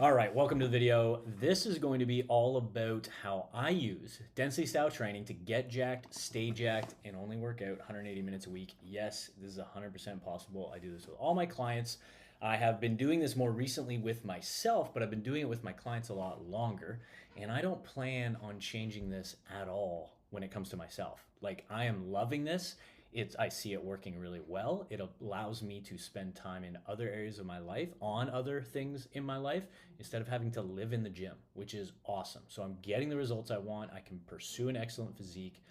All right, welcome to the video. This is going to be all about how I use density style training to get jacked, stay jacked, and only work out 180 minutes a week. Yes, this is 100% possible. I do this with all my clients. I have been doing this more recently with myself, but I've been doing it with my clients a lot longer. And I don't plan on changing this at all when it comes to myself. Like, I am loving this. I see it working really well. It allows me to spend time in other areas of my life, on other things in my life, instead of having to live in the gym, which is awesome. So I'm getting the results I want. I can pursue an excellent physique.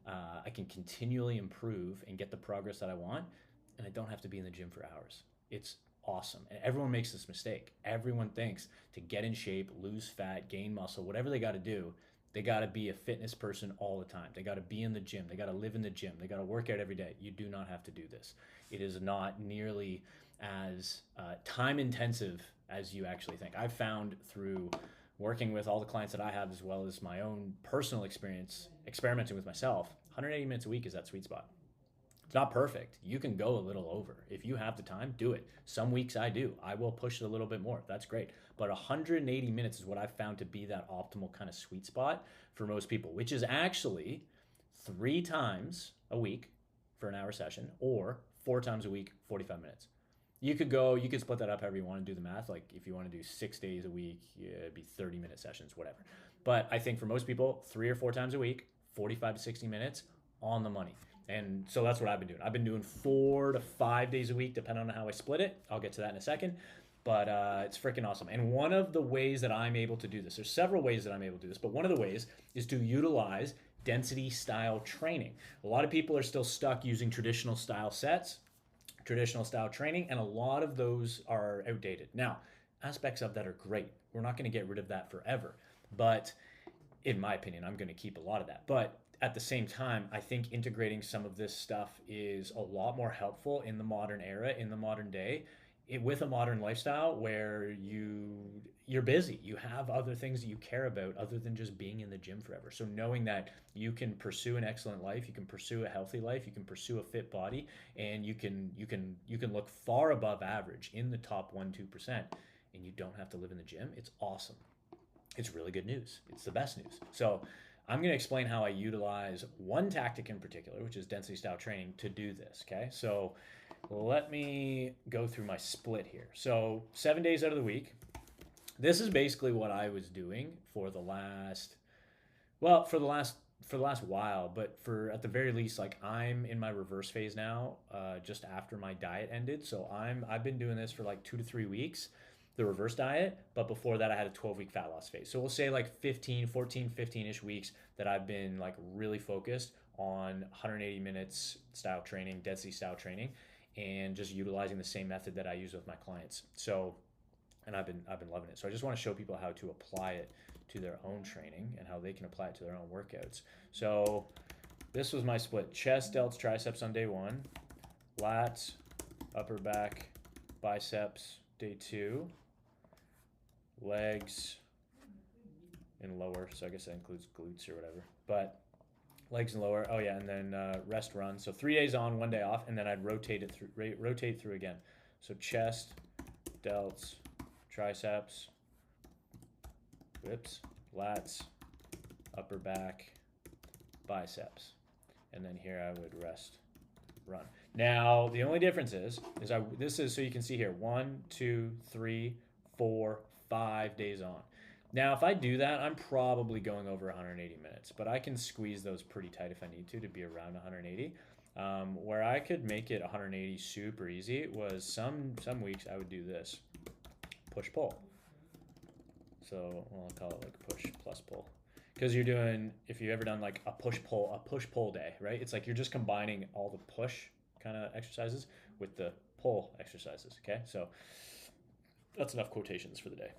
I can continually improve and get the progress that I want, and I don't have to be in the gym for hours. It's awesome. And everyone makes this mistake. Everyone thinks to get in shape, lose fat, gain muscle, whatever they got to do, they got to be a fitness person all the time. They got to be in the gym. They got to live in the gym. They got to work out every day. You do not have to do this. It is not nearly as time intensive as you actually think. I've found through working with all the clients that I have, as well as my own personal experience experimenting with myself, 180 minutes a week is that sweet spot. It's not perfect. You can go a little over. If you have the time, do it. Some weeks I do. I will push it a little bit more. That's great. But 180 minutes is what I've found to be that optimal kind of sweet spot for most people, which is actually 3 times a week for an hour session or 4 times a week, 45 minutes. You could split that up however you want to do the math. Like if you want to do 6 days a week, yeah, it'd be 30-minute sessions, whatever. But I think for most people, 3 or 4 times a week, 45 to 60 minutes on the money. And so that's what I've been doing. I've been doing 4 to 5 days a week, depending on how I split it. I'll get to that in a second. But it's freaking awesome. And one of the ways that I'm able to do this, there's several ways that I'm able to do this, but one of the ways is to utilize density style training. A lot of people are still stuck using traditional style sets, traditional style training, and a lot of those are outdated. Now, aspects of that are great. We're not going to get rid of that forever. But in my opinion, I'm going to keep a lot of that. But at the same time, I think integrating some of this stuff is a lot more helpful in the modern era, in the modern day, with a modern lifestyle where you're busy. You have other things that you care about other than just being in the gym forever. So knowing that you can pursue an excellent life, you can pursue a healthy life, you can pursue a fit body, and you can look far above average in the top 1-2%, and you don't have to live in the gym. It's awesome. It's really good news. It's the best news. So I'm going to explain how I utilize one tactic in particular, which is density style training, to do this. Okay. So let me go through my split here. So 7 days out of the week, this is basically what I was doing for the last, well, for the last while, but for at the very least, like I'm in my reverse phase now, just after my diet ended. So I've been doing this for like 2 to 3 weeks, the reverse diet, but before that I had a 12-week fat loss phase. So we'll say like 15-ish weeks that I've been like really focused on 180 minutes style training, density style training, and just utilizing the same method that I use with my clients. So, and I've been loving it. So I just want to show people how to apply it to their own training and how they can apply it to their own workouts. So this was my split: chest, delts, triceps on day 1, lats, upper back, biceps day 2, legs and lower, so I guess that includes glutes or whatever, but legs and lower. Oh yeah, and then rest run. So 3 days on, 1 day off, and then I'd rotate through again. So chest, delts, triceps, lats, upper back, biceps, and then here I would rest, run. Now the only difference is this is, so you can see here, 1, 2, 3, 4, 5 days on. Now, if I do that, I'm probably going over 180 minutes, but I can squeeze those pretty tight if I need to be around 180. Where I could make it 180 super easy was some weeks I would do this: push pull. So I'll call it like push plus pull, because you're doing, if you've ever done like a push pull day, right? It's like you're just combining all the push kind of exercises with the pull exercises. Okay, so that's enough quotations for the day.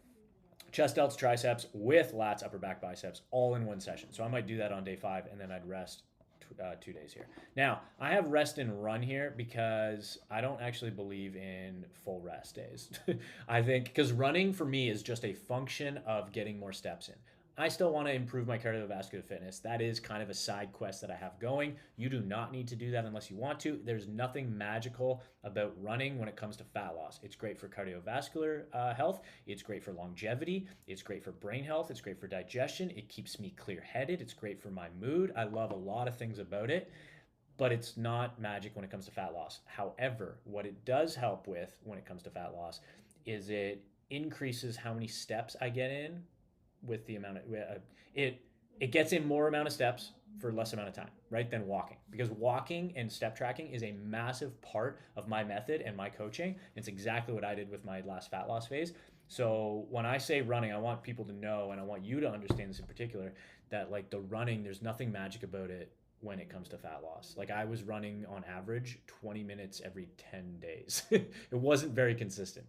Chest, delts, triceps with lats, upper back, biceps, all in one session. So I might do that on day 5, and then I'd rest 2 days here. Now, I have rest and run here because I don't actually believe in full rest days. I think because running for me is just a function of getting more steps in. I still want to improve my cardiovascular fitness. That is kind of a side quest that I have going. You do not need to do that unless you want to. There's nothing magical about running when it comes to fat loss. It's great for cardiovascular health. It's great for longevity. It's great for brain health. It's great for digestion. It keeps me clear-headed. It's great for my mood. I love a lot of things about it, but it's not magic when it comes to fat loss. However, what it does help with when it comes to fat loss is it increases how many steps I get in with the amount of it gets in more amount of steps for less amount of time, right, than walking, because walking and step tracking is a massive part of my method and my coaching. It's exactly what I did with my last fat loss phase. So when I say running, I want people to know, and I want you to understand this in particular, that like the running, there's nothing magic about it when it comes to fat loss. Like I was running on average 20 minutes every 10 days. It wasn't very consistent.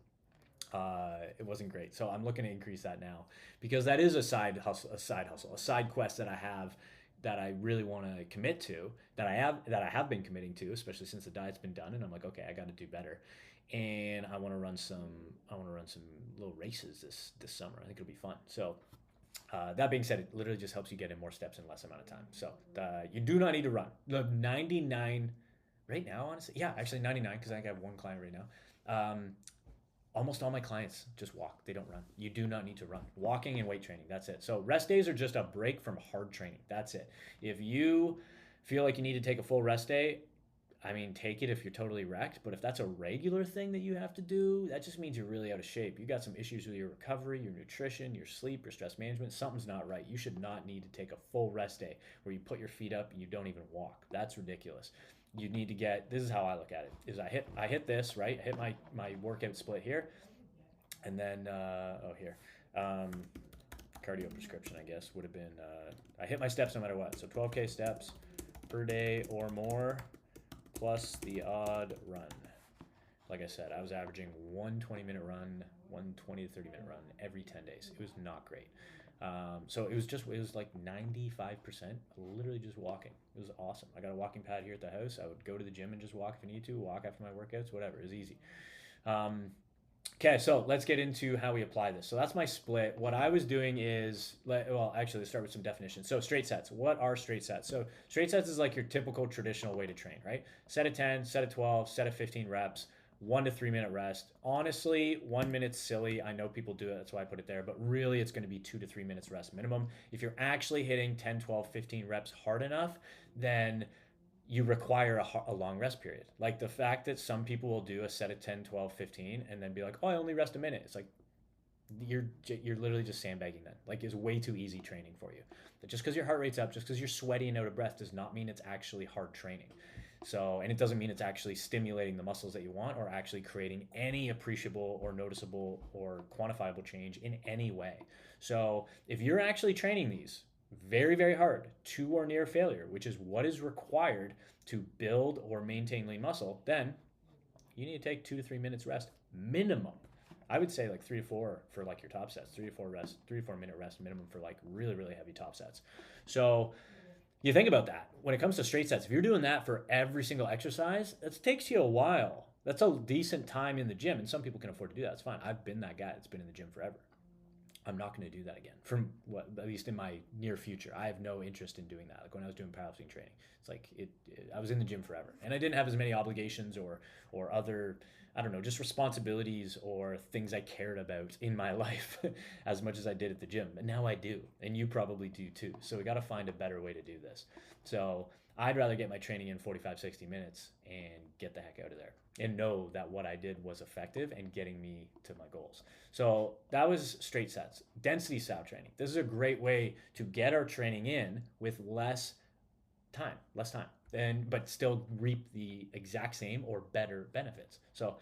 It wasn't great. So I'm looking to increase that now, because that is a side hustle, a side quest that I have, that I really want to commit to, that I have been committing to, especially since the diet's been done. And I'm like, okay, I got to do better. And I want to run some little races this summer. I think it'll be fun. So that being said, it literally just helps you get in more steps in less amount of time. So you do not need to run. The 99 right now, honestly. Yeah, actually 99, because I think I have one client right now. Almost all my clients just walk. They don't run. You do not need to run. Walking and weight training, that's it. So rest days are just a break from hard training. That's it. If you feel like you need to take a full rest day, I mean, take it if you're totally wrecked. But if that's a regular thing that you have to do, that just means you're really out of shape. You got some issues with your recovery, your nutrition, your sleep, your stress management. Something's not right. You should not need to take a full rest day where you put your feet up and you don't even walk. That's ridiculous. You need to get, this is how I look at it, is I hit this, right? I hit my workout split here. And then, here, cardio prescription, I guess, would have been, I hit my steps no matter what. So 12K steps per day or more, plus the odd run. Like I said, I was averaging 1 20-minute run, 1 20 to 30-minute run every 10 days. It was not great. So it was like 95%, literally just walking. It was awesome. I got a walking pad here at the house. I would go to the gym and just walk if I need to, walk after my workouts, whatever. It was easy. Okay, so let's get into how we apply this. So that's my split. What I was doing is, well, actually, let's start with some definitions. So straight sets. What are straight sets? So straight sets is like your typical traditional way to train, right? Set of 10, set of 12, set of 15 reps. 1 to 3 minute rest. Honestly, 1 minute's silly. I know people do it. That's why I put it there. But really, it's going to be 2 to 3 minutes rest minimum. If you're actually hitting 10, 12, 15 reps hard enough, then you require a long rest period. Like the fact that some people will do a set of 10, 12, 15 and then be like, oh, I only rest a minute. It's like, you're literally just sandbagging then. Like, it's way too easy training for you. But just because your heart rate's up, just because you're sweaty and out of breath does not mean it's actually hard training. So, and it doesn't mean it's actually stimulating the muscles that you want or actually creating any appreciable or noticeable or quantifiable change in any way. So if you're actually training these very, very hard to or near failure, which is what is required to build or maintain lean muscle, then you need to take 2 to 3 minutes rest minimum. I would say like 3 to 4 for like your top sets, 3 to 4 minute rest minimum for like really, really heavy top sets. So you think about that. When it comes to straight sets, if you're doing that for every single exercise, that takes you a while. That's a decent time in the gym, and some people can afford to do that. It's fine. I've been that guy that's been in the gym forever. I'm not going to do that again, from what, at least in my near future. I have no interest in doing that. Like when I was doing powerlifting training, it's like I was in the gym forever, and I didn't have as many obligations or other, I don't know, just responsibilities or things I cared about in my life as much as I did at the gym. But now I do, and you probably do too. So we got to find a better way to do this. So I'd rather get my training in 45, 60 minutes and get the heck out of there and know that what I did was effective and getting me to my goals. So that was straight sets. Density style training. This is a great way to get our training in with less time, but still reap the exact same or better benefits. So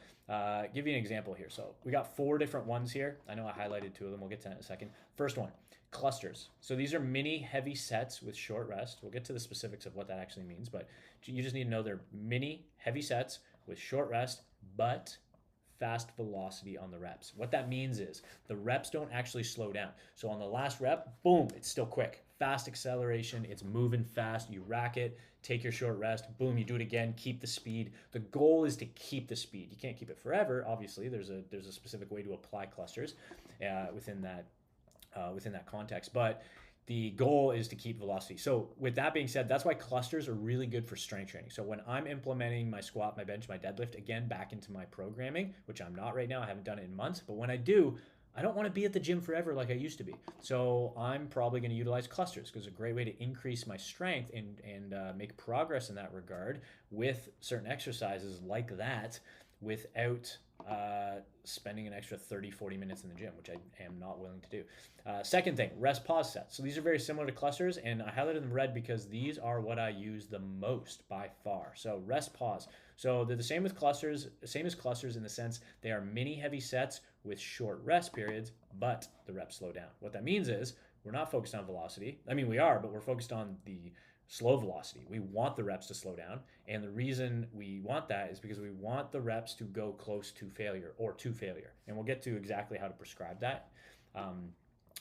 give you an example here. So we got 4 different ones here. I know I highlighted 2 of them. We'll get to that in a second. First one, clusters. So these are mini heavy sets with short rest. We'll get to the specifics of what that actually means, but you just need to know they're mini heavy sets with short rest, but fast velocity on the reps. What that means is the reps don't actually slow down. So on the last rep, boom, it's still quick. Fast acceleration, it's moving fast. You rack it, take your short rest, boom, you do it again, keep the speed. The goal is to keep the speed. You can't keep it forever, obviously. There's a specific way to apply clusters within that within that context. But the goal is to keep velocity. So with that being said, that's why clusters are really good for strength training. So when I'm implementing my squat, my bench, my deadlift, again, back into my programming, which I'm not right now, I haven't done it in months, but when I do, I don't want to be at the gym forever like I used to be. So I'm probably going to utilize clusters because it's a great way to increase my strength and make progress in that regard with certain exercises like that without spending an extra 30, 40 minutes in the gym, which I am not willing to do. Second thing, rest pause sets. So these are very similar to clusters, and I highlighted them red because these are what I use the most by far. So rest pause. So they're the same with clusters, same as clusters in the sense they are mini heavy sets with short rest periods, but the reps slow down. What that means is we're not focused on velocity. I mean, we are, but we're focused on the slow velocity. We want the reps to slow down. And the reason we want that is because we want the reps to go close to failure or to failure. And we'll get to exactly how to prescribe that.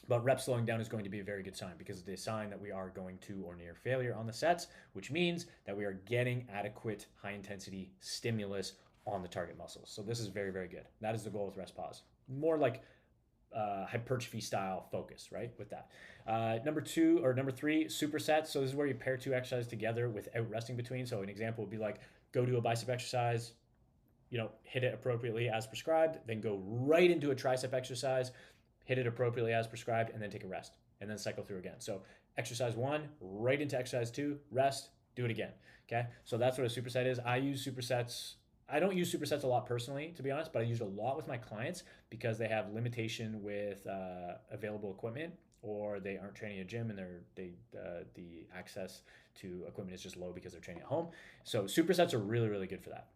But rep slowing down is going to be a very good sign because it's a sign that we are going to or near failure on the sets, which means that we are getting adequate high intensity stimulus on the target muscles. So this is very, very good. That is the goal with rest pause. More like hypertrophy style focus, right? With that. Number three, supersets. So this is where you pair two exercises together without resting between. So an example would be like go do a bicep exercise, hit it appropriately as prescribed, then go right into a tricep exercise, hit it appropriately as prescribed, and then take a rest, and then cycle through again. So exercise one, right into exercise two, rest, do it again. Okay, so that's what a superset is. I use supersets. I don't use supersets a lot personally, to be honest, but I use it a lot with my clients because they have limitation with available equipment, or they aren't training at a gym and the access to equipment is just low because they're training at home. So supersets are really, really good for that.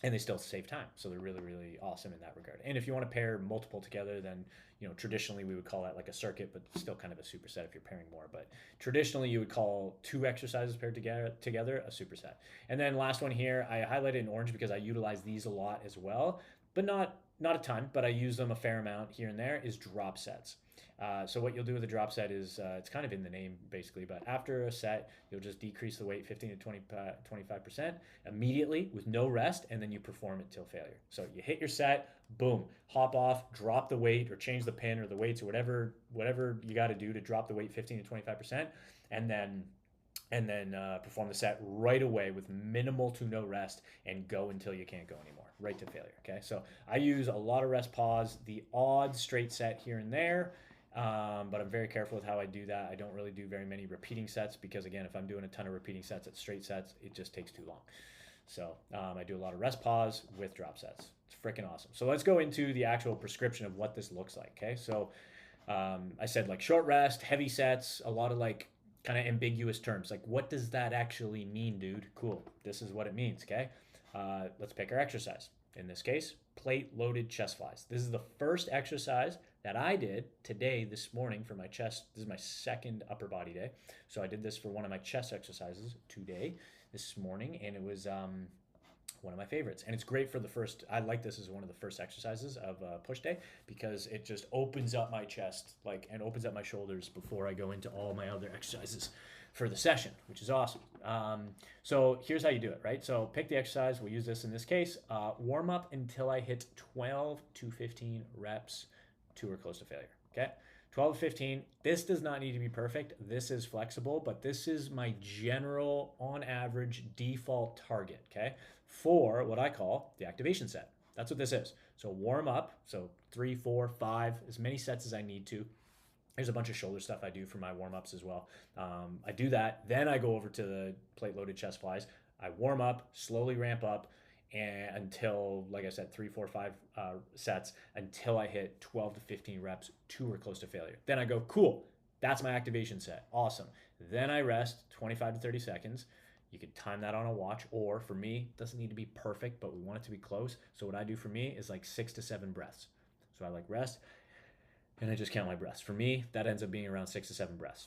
And they still save time. So they're really, really awesome in that regard. And if you want to pair multiple together, then, traditionally we would call that like a circuit, but still kind of a superset if you're pairing more. But traditionally you would call two exercises paired together a superset. And then last one here, I highlighted in orange because I utilize these a lot as well, but not a ton, but I use them a fair amount here and there, is drop sets. So what you'll do with a drop set is, it's kind of in the name basically, but after a set, you'll just decrease the weight 15 to 25% immediately with no rest, and then you perform it till failure. So you hit your set, boom, hop off, drop the weight or change the pin or the weights or whatever you got to do to drop the weight 15 to 25%, and then perform the set right away with minimal to no rest and go until you can't go anymore, right to failure. Okay, so I use a lot of rest pause, the odd straight set here and there. But I'm very careful with how I do that. I don't really do very many repeating sets because, again, if I'm doing a ton of repeating sets at straight sets, it just takes too long. So I do a lot of rest pause with drop sets. It's freaking awesome. So let's go into the actual prescription of what this looks like. Okay, so I said like short rest, heavy sets, a lot of like kind of ambiguous terms. Like, what does that actually mean, dude? Cool. This is what it means. Okay, let's pick our exercise. In this case, plate loaded chest flies. This is the first exercise that I did today, this morning, for my chest. This is my second upper body day. So I did this for one of my chest exercises today, this morning, and it was one of my favorites. And it's great for the first, I like this as one of the first exercises of push day because it just opens up my chest and opens up my shoulders before I go into all my other exercises for the session, which is awesome. So here's how you do it, right? So pick the exercise. We'll use this in this case. Warm up until I hit 12 to 15 reps to or close to failure. Okay, 12 to 15. This does not need to be perfect. This is flexible, but this is my general, on average, default target, okay, for what I call the activation set. That's what this is. So warm up, so 3, 4, 5, as many sets as I need to. There's a bunch of shoulder stuff I do for my warm-ups as well. I do that. Then I go over to the plate-loaded chest flies. I warm up, slowly ramp up, and until, like I said, 3, 4, 5 sets until I hit 12 to 15 reps to or close to failure. Then I go, cool, that's my activation set. Awesome. Then I rest 25 to 30 seconds. You could time that on a watch, or for me, it doesn't need to be perfect, but we want it to be close. So what I do for me is like 6 to 7 breaths. So I like rest, and I just count my breaths. For me, that ends up being around 6 to 7 breaths.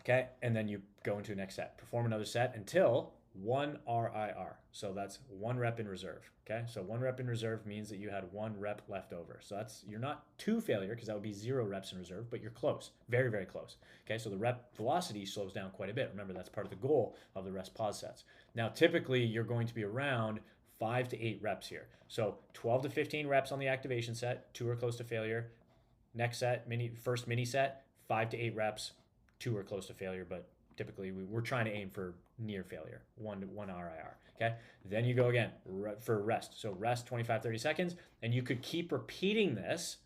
Okay, and then you go into the next set. Perform another set until 1 RIR. So that's 1 rep in reserve. Okay, so 1 rep in reserve means that you had 1 rep left over. So you're not to failure because that would be 0 reps in reserve, but you're close, very, very close. Okay, so the rep velocity slows down quite a bit. Remember, that's part of the goal of the rest pause sets. Now, typically, you're going to be around 5 to 8 reps here. So 12 to 15 reps on the activation set, to or close to failure. next set, first mini set, 5 to 8 reps. 2 are close to failure, but typically we're trying to aim for near failure, 1 RIR. Okay, then you go again for rest. So rest 25, 30 seconds, and you could keep repeating this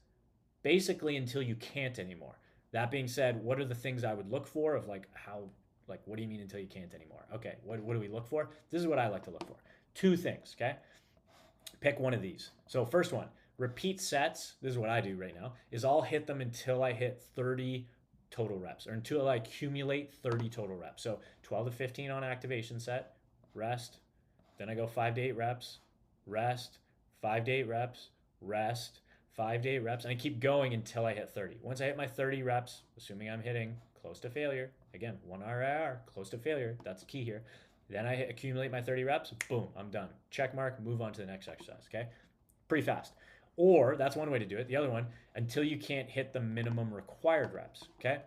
basically until you can't anymore. That being said, what are the things I would look for of like how, like, what do you mean until you can't anymore? Okay, what do we look for? This is what I like to look for. 2 things, okay? Pick one of these. So first one, repeat sets. This is what I do right now, is I'll hit them until I hit 30 total reps, or until I accumulate 30 total reps. So 12 to 15 on activation set, rest. Then I go 5 to 8 reps, rest, 5 to 8 reps, rest, 5 to 8 reps, and I keep going until I hit 30. Once I hit my 30 reps, assuming I'm hitting close to failure, again, 1 RIR, close to failure, that's the key here. Then I accumulate my 30 reps, boom, I'm done. Check mark, move on to the next exercise, okay? Pretty fast. Or that's one way to do it. The other one, until you can't hit the minimum required reps, okay?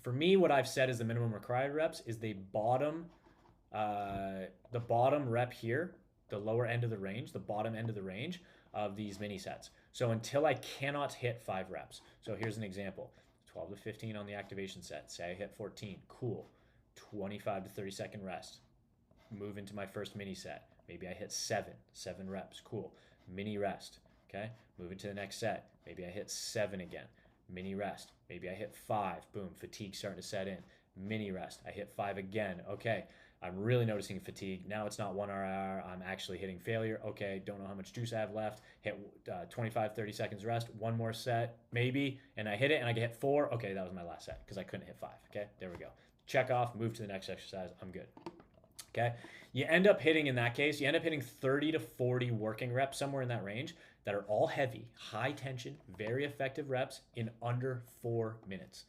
For me, what I've said is the minimum required reps is the bottom rep here, the lower end of the range, the bottom end of the range of these mini sets. So until I cannot hit 5 reps. So here's an example. 12 to 15 on the activation set. Say I hit 14. Cool. 25 to 30 second rest. Move into my first mini set. Maybe I hit 7 reps. Cool. Mini rest. Okay. Move into the next set. Maybe I hit 7 again. Mini rest. Maybe I hit 5. Boom. Fatigue starting to set in. Mini rest. I hit 5 again. Okay. I'm really noticing fatigue. Now it's not 1 RIR. I'm actually hitting failure. Okay, don't know how much juice I have left. Hit 25, 30 seconds rest. One more set, maybe, and I hit it, and I get 4. Okay, that was my last set because I couldn't hit 5. Okay, there we go. Check off, move to the next exercise. I'm good. Okay, you end up hitting, in that case, you end up hitting 30 to 40 working reps, somewhere in that range, that are all heavy, high tension, very effective reps in under 4 minutes.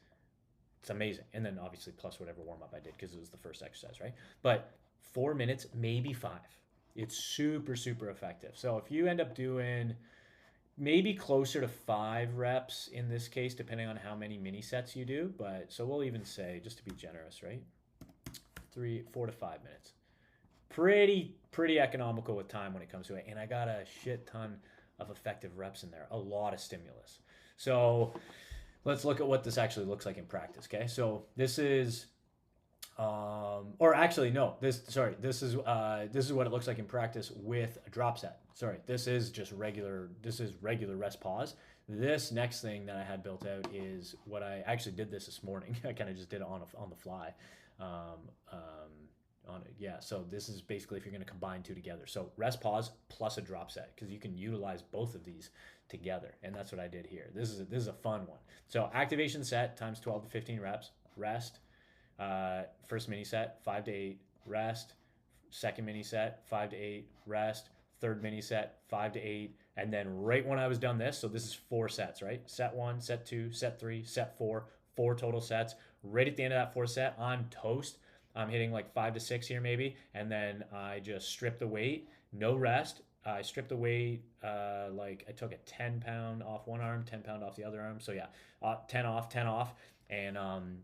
It's amazing. And then obviously plus whatever warm-up I did because it was the first exercise, right? But 4 minutes, maybe 5. It's super, super effective. So if you end up doing maybe closer to 5 reps in this case, depending on how many mini sets you do, but so we'll even say, just to be generous, right? 4 to 5 minutes. Pretty economical with time when it comes to it. And I got a shit ton of effective reps in there, a lot of stimulus. So let's look at what this actually looks like in practice, okay? So this is, or actually no, this is what it looks like in practice with a drop set. Sorry, this is regular rest pause. This next thing that I had built out is what I actually did this morning. I kind of just did it on the fly. So this is basically if you're going to combine 2 together. So rest pause plus a drop set, because you can utilize both of these together, and that's what I did here. This is a fun one. So activation set times 12 to 15 reps, rest, first mini set 5 to 8, rest, second mini set 5 to 8, rest, third mini set 5 to 8, and then right when I was done this, so this is 4 sets, right? Set 1, set 2, set 3, set 4, 4 total sets. Right at the end of that 4 set, I'm toast. I'm hitting like 5 to 6 here maybe, and then I just stripped the weight, no rest. I stripped the weight, like I took a 10-pound off one arm, 10-pound off the other arm. So yeah, 10 off, and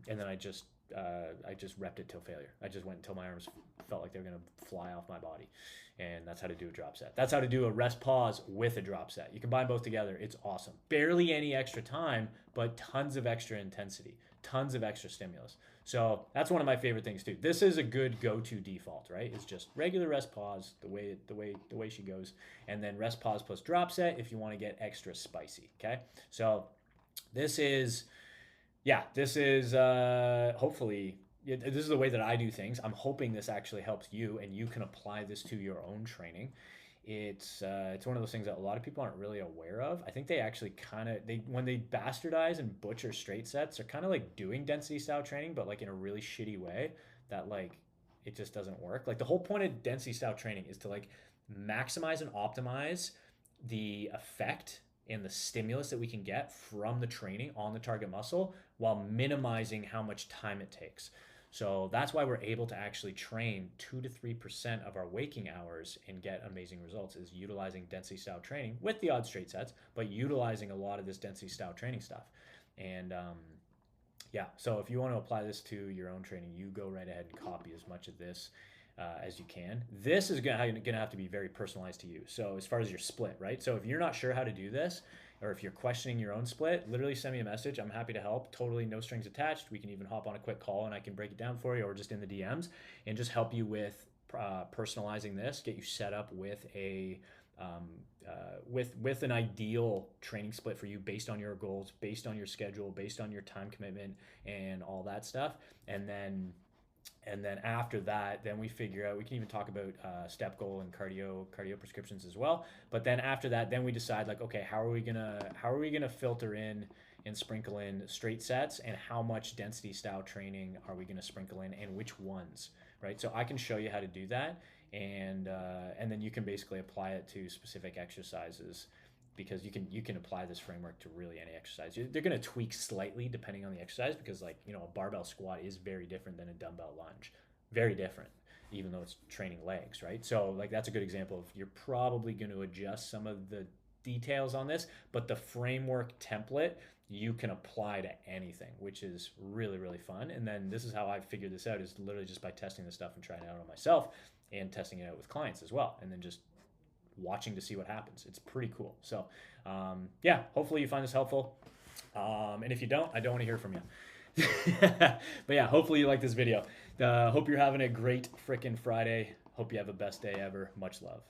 then I just repped it till failure. I just went until my arms felt like they were gonna fly off my body, and that's how to do a drop set. That's how to do a rest pause with a drop set. You combine both together, it's awesome. Barely any extra time, but tons of extra intensity, tons of extra stimulus. So that's one of my favorite things too. This is a good go-to default, right? It's just regular rest pause, the way she goes, and then rest pause plus drop set if you want to get extra spicy. Okay, so this is hopefully this is the way that I do things. I'm hoping this actually helps you, and you can apply this to your own training. It's one of those things that a lot of people aren't really aware of. I think they actually when they bastardize and butcher straight sets, they're kind of like doing density style training, but like in a really shitty way that like it just doesn't work. Like the whole point of density style training is to like maximize and optimize the effect and the stimulus that we can get from the training on the target muscle while minimizing how much time it takes. So that's why we're able to actually train 2 to 3% of our waking hours and get amazing results, is utilizing density style training with the odd straight sets, but utilizing a lot of this density style training stuff. And so if you want to apply this to your own training, you go right ahead and copy as much of this as you can. This is gonna have to be very personalized to you. So as far as your split, right? So if you're not sure how to do this, or if you're questioning your own split, literally send me a message. I'm happy to help. Totally no strings attached. We can even hop on a quick call and I can break it down for you, or just in the DMs, and just help you with personalizing this, get you set up with a with an ideal training split for you based on your goals, based on your schedule, based on your time commitment, and all that stuff. And then after that, then we figure out, we can even talk about step goal and cardio prescriptions as well. But then after that, then we decide like, okay, how are we gonna filter in and sprinkle in straight sets, and how much density style training are we gonna sprinkle in, and which ones, right? So I can show you how to do that, and then you can basically apply it to specific exercises, because you can apply this framework to really any exercise. They're going to tweak slightly depending on the exercise, because like, you know, a barbell squat is very different than a dumbbell lunge, very different, even though it's training legs, right? So like, that's a good example of, you're probably going to adjust some of the details on this, but the framework template you can apply to anything, which is really, really fun. And then this is how I figured this out, is literally just by testing this stuff and trying it out on myself, and testing it out with clients as well, and then just watching to see what happens. It's pretty cool. So yeah, hopefully you find this helpful. And if you don't, I don't want to hear from you. But yeah, hopefully you like this video. Hope you're having a great frickin' Friday. Hope you have a best day ever. Much love.